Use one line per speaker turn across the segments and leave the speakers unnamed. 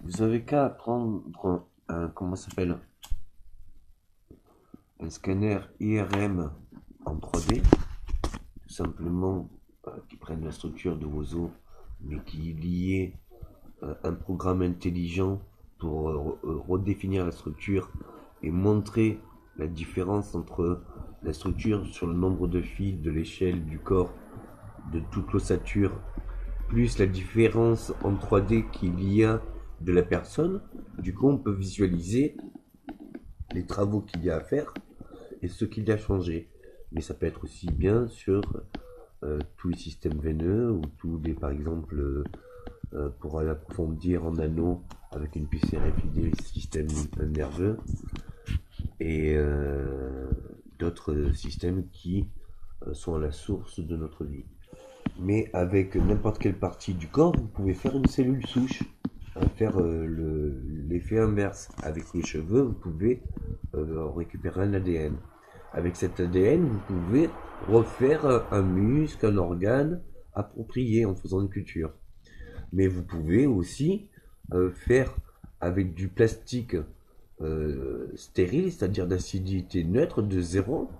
Vous avez qu'à prendre comment ça s'appelle, un scanner IRM en 3D, tout simplement, qui prenne la structure de vos os, mais qui liait un programme intelligent pour redéfinir la structure et montrer la différence entre la structure sur le nombre de fils de l'échelle du corps de toute l'ossature, plus la différence en 3D qu'il y a de la personne. Du coup, on peut visualiser les travaux qu'il y a à faire et ce qu'il y a changé. Mais ça peut être aussi bien sur tous les systèmes veineux ou tous les, par exemple, pour approfondir en anneau avec une puce RFID le système nerveux et d'autres systèmes qui sont à la source de notre vie. Mais avec n'importe quelle partie du corps, vous pouvez faire une cellule souche, faire l'effet inverse. Avec les cheveux, vous pouvez récupérer un ADN. Avec cet ADN, vous pouvez refaire un muscle, un organe approprié en faisant une culture. Mais vous pouvez aussi faire avec du plastique stérile, c'est-à-dire d'acidité neutre de 0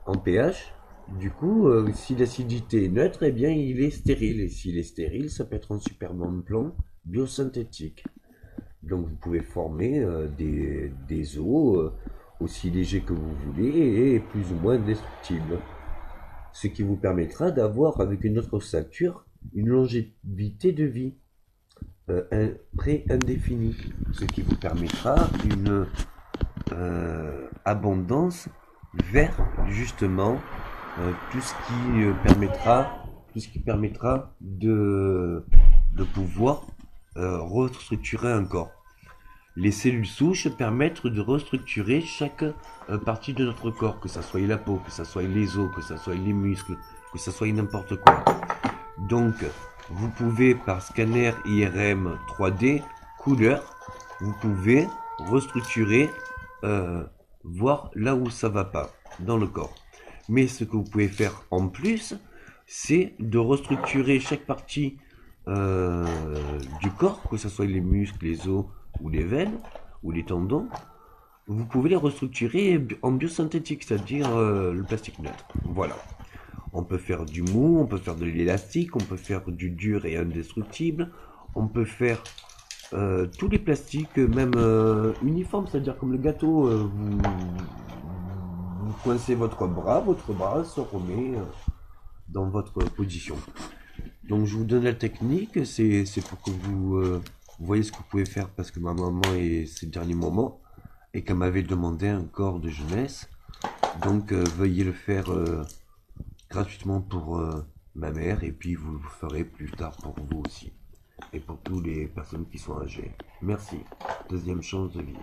en pH. Du coup, si l'acidité est neutre, eh bien il est stérile. Et s'il est stérile, ça peut être un super bon plan biosynthétique. Donc vous pouvez former des os aussi légers que vous voulez et plus ou moins destructibles. Ce qui vous permettra d'avoir avec une autre ossature une longévité de vie pré-indéfinie. Ce qui vous permettra une abondance vers justement tout ce qui permettra de pouvoir restructurer un corps. Les cellules souches permettent de restructurer chaque partie de notre corps, que ça soit la peau, que ça soit les os, que ça soit les muscles, que ça soit n'importe quoi. Donc, vous pouvez par scanner IRM 3D couleur, vous pouvez restructurer, voir là où ça va pas dans le corps. Mais ce que vous pouvez faire en plus, c'est de restructurer chaque partie du corps, que ce soit les muscles, les os ou les veines ou les tendons. Vous pouvez les restructurer en biosynthétique, c'est-à-dire le plastique neutre. Voilà. On peut faire du mou, on peut faire de l'élastique, on peut faire du dur et indestructible, on peut faire tous les plastiques, même uniformes, c'est-à-dire comme le gâteau, vous coincez votre bras se remet dans votre position. Donc je vous donne la technique, c'est pour que vous voyez ce que vous pouvez faire parce que ma maman est ces derniers moments et qu'elle m'avait demandé un corps de jeunesse. Donc veuillez le faire gratuitement pour ma mère et puis vous le ferez plus tard pour vous aussi et pour toutes les personnes qui sont âgées. Merci. Deuxième chance de vie.